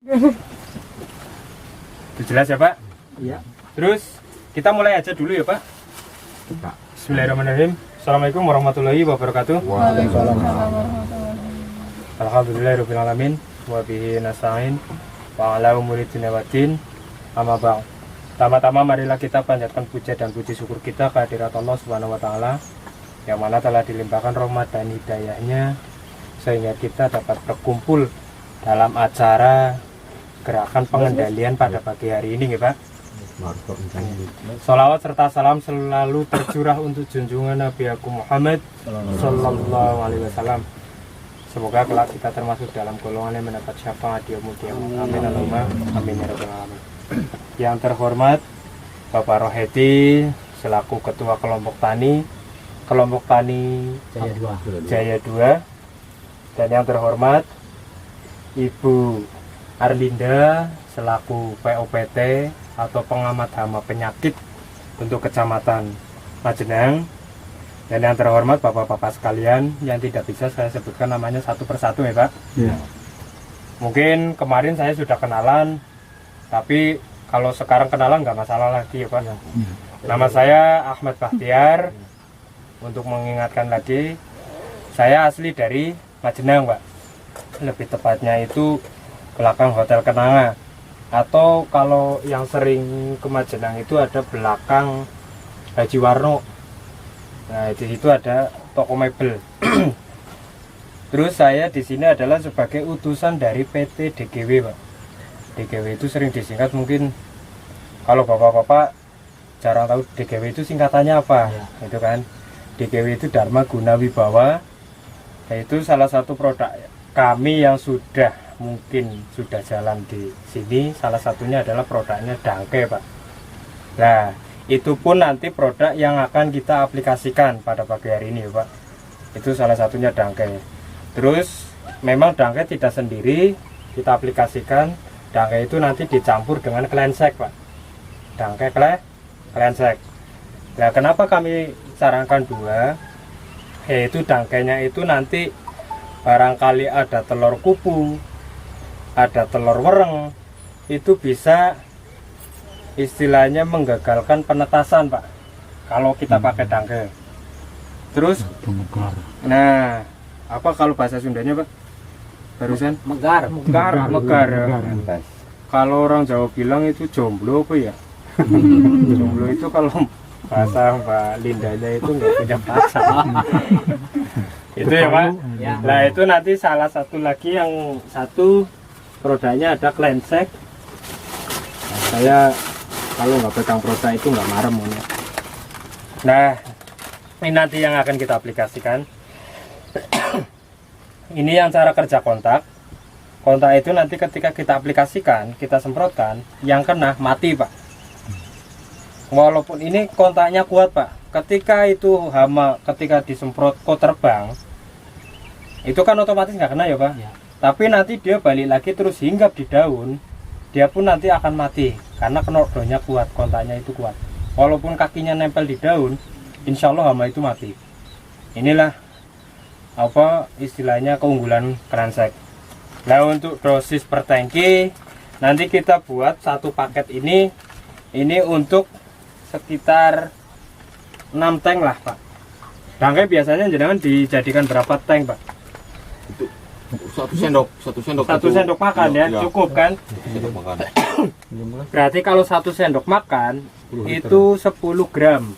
Itu jelas ya Pak? Iya. Terus kita mulai aja dulu ya Pak. Bismillahirrahmanirrahim. Assalamualaikum warahmatullahi wabarakatuh. Waalaikumsalam. Alhamdulillahirrahmanirrahim. Wa bihi nasta'in wa ala umuri dunya waddin. Amma ba'd. Pertama-tama marilah kita panjatkan puja dan puji syukur kita kehadirat Allah Subhanahu wa taala yang mana telah dilimpahkan rahmat dan hidayahnya sehingga kita dapat berkumpul dalam acara gerakan pengendalian pada pagi hari ini ya Pak. Salawat serta salam selalu tercurah untuk junjungan Nabi Agung Muhammad Sallallahu Alaihi Wasallam. Semoga kelak kita termasuk dalam golongan yang mendapat syafaat di yaumul qiyamah. Amin Allahumma amin ya rabbal alamin. Yang terhormat Bapak Rohedi selaku Ketua Kelompok Tani Jaya 2, dan yang terhormat Ibu Arlinda selaku POPT atau pengamat hama penyakit untuk Kecamatan Majenang, dan yang terhormat bapak-bapak sekalian yang tidak bisa saya sebutkan namanya satu persatu ya Pak. Ya. Mungkin kemarin saya sudah kenalan, tapi kalau sekarang kenalan nggak masalah lagi ya Pak. Ya. Nama saya Ahmad Bahtiar. Untuk mengingatkan lagi, saya asli dari Majenang Pak. Lebih tepatnya itu belakang Hotel Kenanga, atau kalau yang sering ke Majenang itu ada belakang Haji Warno. Nah di situ ada toko mebel. Terus saya di sini adalah sebagai utusan dari PT DGW Pak. DGW itu sering disingkat, mungkin kalau bapak-bapak jarang tahu DGW itu singkatannya apa ya. Itu kan DGW itu Dharma Guna Wibawa, yaitu salah satu produk kami yang mungkin sudah jalan di sini. Salah satunya adalah produknya Dangke Pak. Nah itu pun nanti produk yang akan kita aplikasikan pada pagi hari ini Pak. Itu salah satunya Dangke. Terus memang Dangke tidak sendiri kita aplikasikan. Dangke itu nanti dicampur dengan Klensek Pak. Dangke Klensek. Nah kenapa kami sarankan 2? Yaitu Dangkenya itu nanti barangkali ada telur kupu, ada telur wereng, itu bisa istilahnya menggagalkan penetasan Pak kalau kita pakai Dangke. Terus nah apa kalau bahasa Sundanya Pak barusan? Megar. Kalau orang Jawa bilang itu jomblo apa ya? Jomblo itu kalau bahasa Mbak Lindanya itu nggak punya pacar. Itu ya Pak. Nah itu nanti salah satu lagi, yang satu produknya ada Klensek. Nah, saya kalau nggak pegang produk itu nggak marem ya. Nah ini nanti yang akan kita aplikasikan. Ini yang cara kerja kontak. Kontak itu nanti ketika kita aplikasikan, kita semprotkan, yang kena mati Pak. Walaupun ini kontaknya kuat Pak, ketika itu hama ketika disemprot kok terbang, itu kan otomatis nggak kena ya Pak ya. Tapi nanti dia balik lagi terus hinggap di daun, dia pun nanti akan mati karena knodonya kuat, kontaknya itu kuat. Walaupun kakinya nempel di daun, insya Allah hama itu mati. Inilah apa istilahnya keunggulan Klensek. Nah untuk dosis per tangki nanti kita buat satu paket ini untuk sekitar 6 tank lah Pak. Dangke biasanya jangan dijadikan berapa tank Pak? Itu satu sendok makan ya, cukup kan? Sendok makan. Berarti kalau 1 sendok makan itu 10 gram.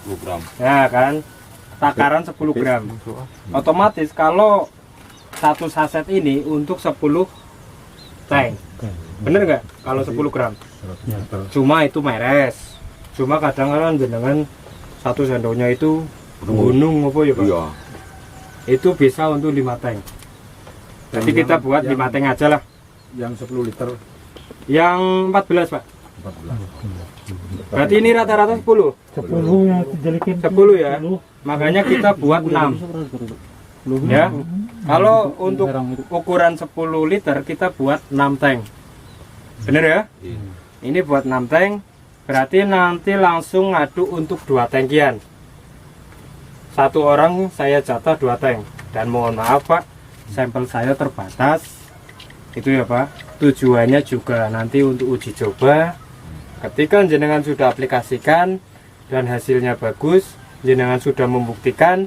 10 gram. Ya kan? Takaran 10 gram. Otomatis kalau 1 saset ini untuk 10 tank. Bener nggak? Kalau 10 gram? Cuma itu meres. Cuma kadang-kadang jenengan 1 sendoknya itu gunung apa ya Pak? Iya. Itu bisa untuk 5 tank. Jadi kita buat 5 tank aja lah. Yang 10 liter. Yang 14 Pak. 14. Berarti ini rata-rata 10. 10 yang dijelikin. 10 ya. Makanya kita buat 6. Ya. Kalau untuk ukuran 10 liter kita buat 6 tank. Bener ya? Ini buat 6 tank. Berarti nanti langsung ngadu untuk 2 tangkian. 1 orang saya jatah 2 tank. Dan mohon maaf Pak, sampel saya terbatas. Itu ya Pak. tujuannya juga nanti untuk uji coba. Ketika jenengan sudah aplikasikan dan hasilnya bagus, jenengan sudah membuktikan,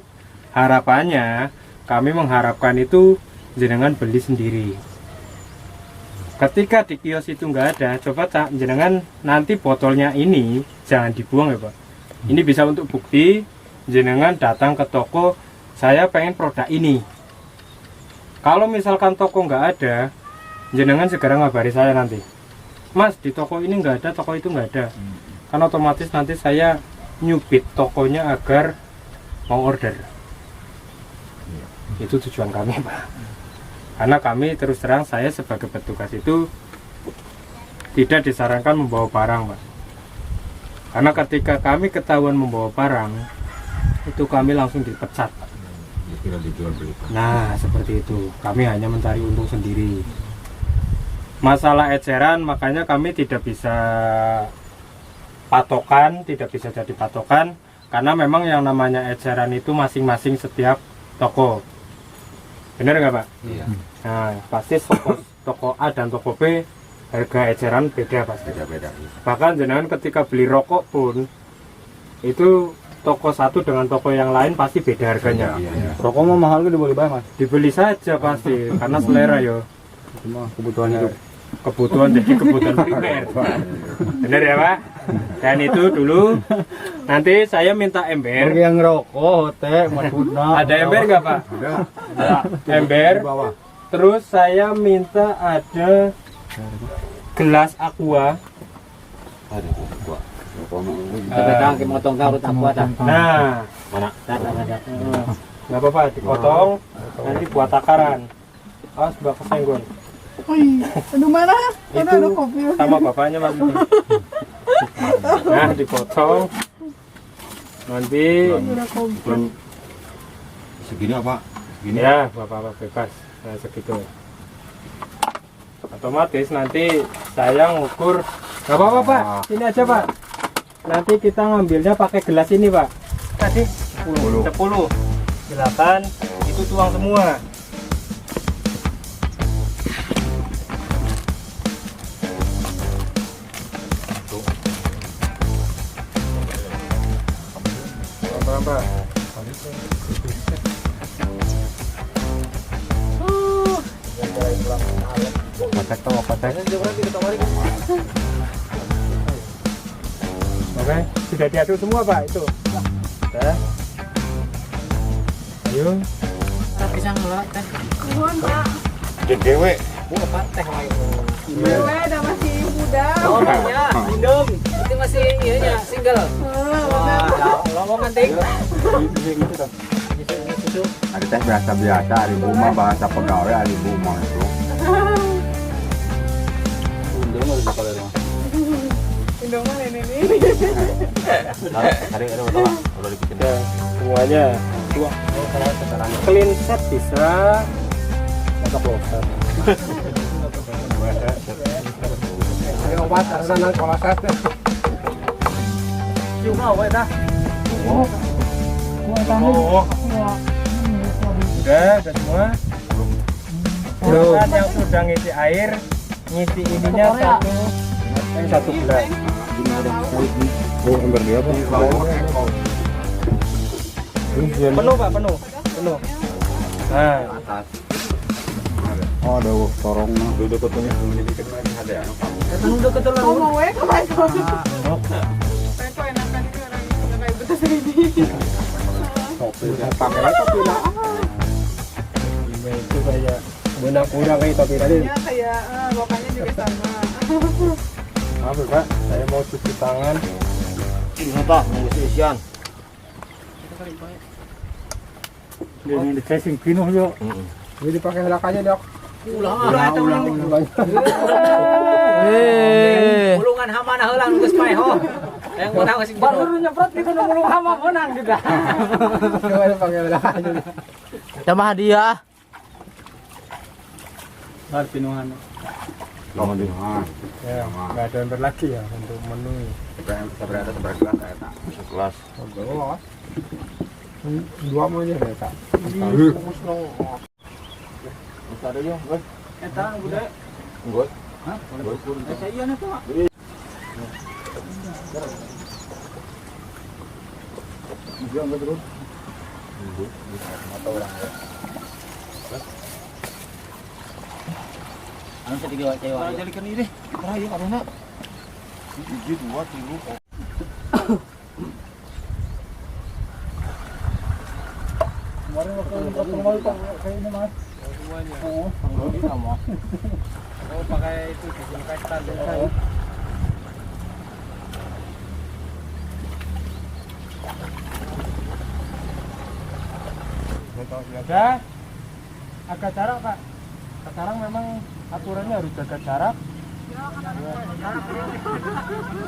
harapannya kami mengharapkan itu jenengan beli sendiri. Ketika di kios itu nggak ada, coba tak jenengan nanti botolnya ini jangan dibuang ya Pak. Ini bisa untuk bukti jenengan datang ke toko, saya pengen produk ini. Kalau misalkan toko nggak ada, jenengan segera ngabari saya nanti, Mas di toko ini nggak ada, toko itu nggak ada. Kan otomatis nanti saya nyubit tokonya agar mau order. Itu tujuan kami Pak. Karena kami terus terang, saya sebagai petugas itu tidak disarankan membawa barang Pak. Karena ketika kami ketahuan membawa barang, itu kami langsung dipecat. Tidak dijual belikan. Nah seperti itu, kami hanya mencari untung sendiri. Masalah eceran, makanya kami tidak bisa patokan, tidak bisa jadi patokan, karena memang yang namanya eceran itu masing-masing setiap toko. Benar nggak Pak? Iya. Nah pasti toko A dan toko B harga eceran beda pasti. Beda-beda. Bahkan jenengan ketika beli rokok pun itu toko satu dengan toko yang lain pasti beda harganya. Iya. Rokok mah mahal kan dibeli bayar mas. Dibeli saja pasti karena selera yo. Cuma kebutuhan hidup. Kebutuhan jadi kebutuhan primer. Benar ya Pak? Dan itu dulu nanti saya minta ember. Bagi yang rokok, teh, maksudnya. Ada ember nggak Pak? Ada. Ember. Di bawah. Terus saya minta ada gelas aqua. Ada gua. Kadang kita motong kau tanpa ada. Nah, Mana? Ada. nggak apa-apa dipotong nanti buat takaran. Awas Mbak kesenggol. Aduh mana? Mana ada Itu kopi? sama bapaknya Mas. Nah dipotong nanti Ada kopi. Segini apa? Segini. ya bapak-bapak bebas. Nah segitu. Otomatis nanti saya ngukur. Nggak apa-apa Pak, ini aja Pak. Nanti kita ngambilnya pakai gelas ini Pak. Tadi 10. Silakan itu tuang semua. Apa? Kotak tuh, kotak. Oke, sudah diaduk semua Pak itu. Sudah. Ayo. Tapi sang ngelak teh. Nuhun Pak. Gede we. Bukan Pak teh wae. Dewe ada masih muda. Oh ya, indom. Itu masih iya nya single. Wah, lowongan ting. Ada teh biasa-biasa, di rumah bahasa pegawai, di rumah itu. Indoman ini. Hari ada betul. Udah dibikin. Sudah semuanya. Clean set bisa. Atau closet. Ini obat karena kalau set. Cuma wae dah. Wah, Oh, udah semua. Urusan yang sudah ngisi air, ngisi ininya satu gelas. Oh, ember dia apa? Penuh Pak, penuh. Nah, Oh, ada torongnya. Duduk ketemu ada ya. Udah ketelan. ngomong we ke Pak. Peko enakan ini orang yang kayak betul ini. Pakai lagi tapi lah. ini itu kayak benang kurang kayak topi tadi. Ya kayak bapaknya juga sama. Maaf ya, Pak, saya mau cuci tangan. Ini Pak, nunggu isian. Ini dicasing pinuh yuk. Ini dipakai helakanya dok. Ulang. Ulungan hama na heulang geus pae ho. Yang menang geus baru nyemprot gitu nu mulung hama menang juga. Coba dipakai helakanya. Sama hadiah. Bar pinuhan. Lama dengan. Ya, nggak ada ember lagi ya untuk menu. Seberapa kelas saya tak. Kelas. Oh, dua mau aja saya tak. Ada yo, Eta gede. Enggak. Hah? Saya iya nih Pak. Dia enggak terus. Mata orang ya. Anu saya tiga cewek. Jadikan ini. Terakhir karena biji 2 3. Kemarin waktu ketemu Pak kayak ini Mas. Semuanya. Oh, Ini sama. Oh, pakai itu disinfektan. oh. Ya, agak jarak Pak. Sekarang memang aturannya harus jaga jarak.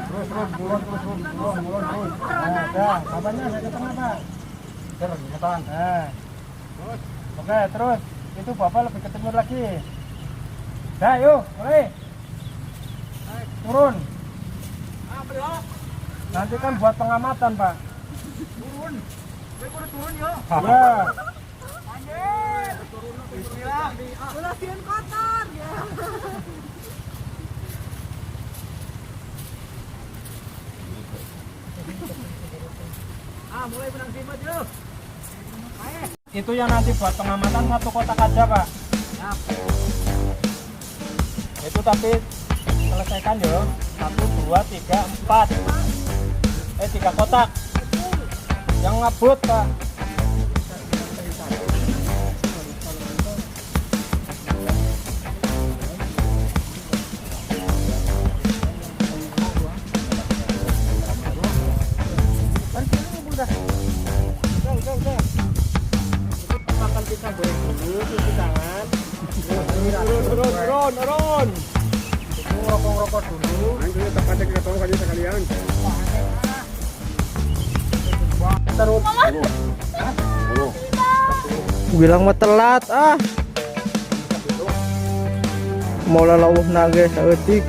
Terus mulon terus. Nah, dah, kapannya saya ke tengah Pak. Terus ke tengah. Nah. Oke, terus itu Bapak lebih ke timur lagi. Dah, yuk, mulai. Turun. Nanti kan buat pengamatan, Pak. Turun ya. Ya. Bismillah. Ulasin kotor ya. Mulai benang simat yuk. Itu yang nanti buat pengamatan satu kotak aja, Pak. Itu tapi selesaikan yo. 1, 2, 3, 4. 3 kotak. Yang ngebut, Pak. Makan kita goreng dulu, cuci tangan. Turun. Ngerokok dulu. Nanti tempatnya kita tahu kan sekalian. Terus. Oh. Bilang mah telat mau lalauh nage saeutik.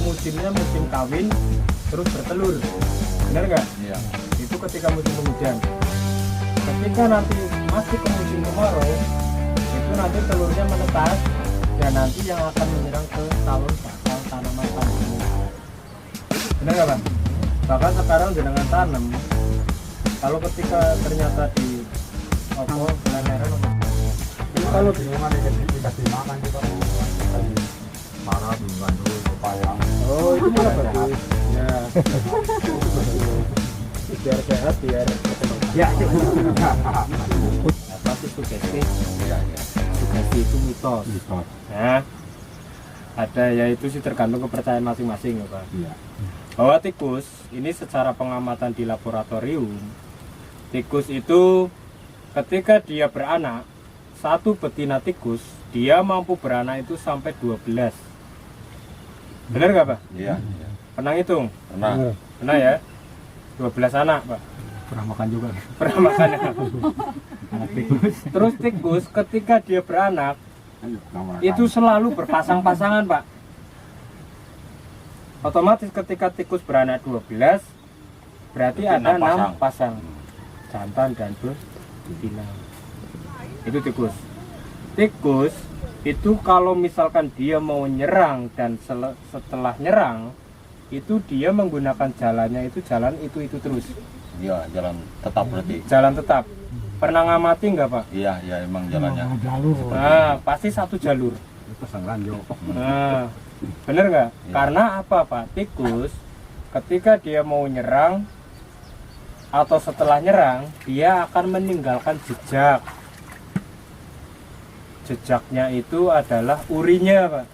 Musimnya musim kawin terus bertelur, benar nggak? Iya. Itu ketika musim penghujan. Ketika nanti masuk ke musim kemarau, itu nanti telurnya menetas dan nanti yang akan menyerang ke tahun bakal tanaman tanaman. Benar nggak, Pak? Bahkan sekarang dengan tanam, kalau ketika ternyata di beleneran Kalau di rumah dikasih makan juga marah bantu supaya oh itu malah bagus ya biar sehat biar ya apa sih sugesti Iya. sugesti itu mitos nah ada ya itu sih tergantung kepercayaan masing-masing ya Pak. Iya. Bahwa tikus ini secara pengamatan di laboratorium, tikus itu ketika dia beranak, satu betina tikus dia mampu beranak itu sampai 12. Benar nggak Pak? Iya. Pernah hitung? Pernah. Pernah ya? 12 anak Pak. Pernah makan juga. Pernah makan ya? Anak tikus. Terus tikus ketika dia beranak itu selalu berpasang-pasangan Pak. Otomatis ketika tikus beranak 12 berarti ada 6 pasang jantan dan betina. Itu tikus. Tikus itu kalau misalkan dia mau nyerang dan setelah nyerang itu dia menggunakan jalannya itu jalan itu terus. Iya, jalan tetap berarti. Jalan tetap. Pernah ngamati nggak Pak? Iya, emang jalannya. Jalur. Nah, pasti satu jalur. Pasang ranjau. Nah, bener nggak? Iya. Karena apa Pak? Tikus ketika dia mau nyerang atau setelah nyerang dia akan meninggalkan jejak. Jejaknya itu adalah urinnya Pak.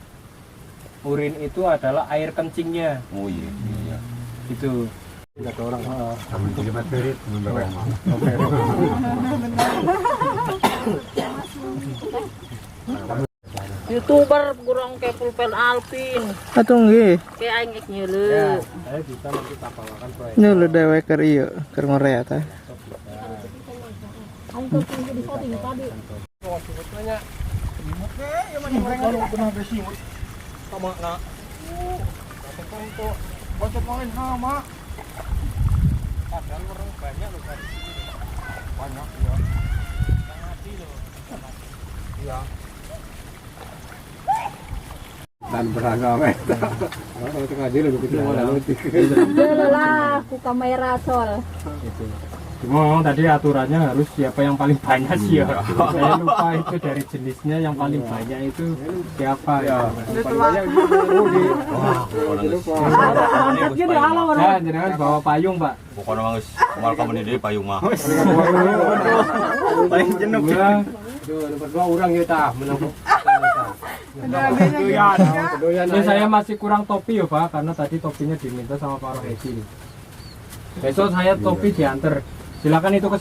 Urin itu adalah air kencingnya. Oh iya. Itu. Ada orang kami di materi memberema. YouTuber kurang kayak pulpen Alpin. Atuh nggih. Kayak aing ek Ya, nyeuleuh. saya bisa nanti tak bawakan proyek. Nyuluh dewe keur ieu, keur ngorea teh. Aing tuh di setting tadi. Kalau kena besi sama nak. Untuk bocor main hama. Padahal orang banyak loh kan. Banyak ya. Mati loh. Iya. Dan beragam eta. Kalau tengah dia lebih kecil Lah, ku kamera sol. Cuma tadi aturannya harus siapa yang paling banyak sih ya. Saya lupa itu dari jenisnya yang paling banyak itu siapa ya. Ya, jangan bawa payung, Pak. Pokoknya mah geus moal ka meuni deui payung mah. Paling jenuh ya. Berdua orang ya tah menang. Ini saya masih kurang topi ya, Pak, karena tadi topinya diminta sama Pak Rohedi. Besok saya topi diantar. Silakan itu ke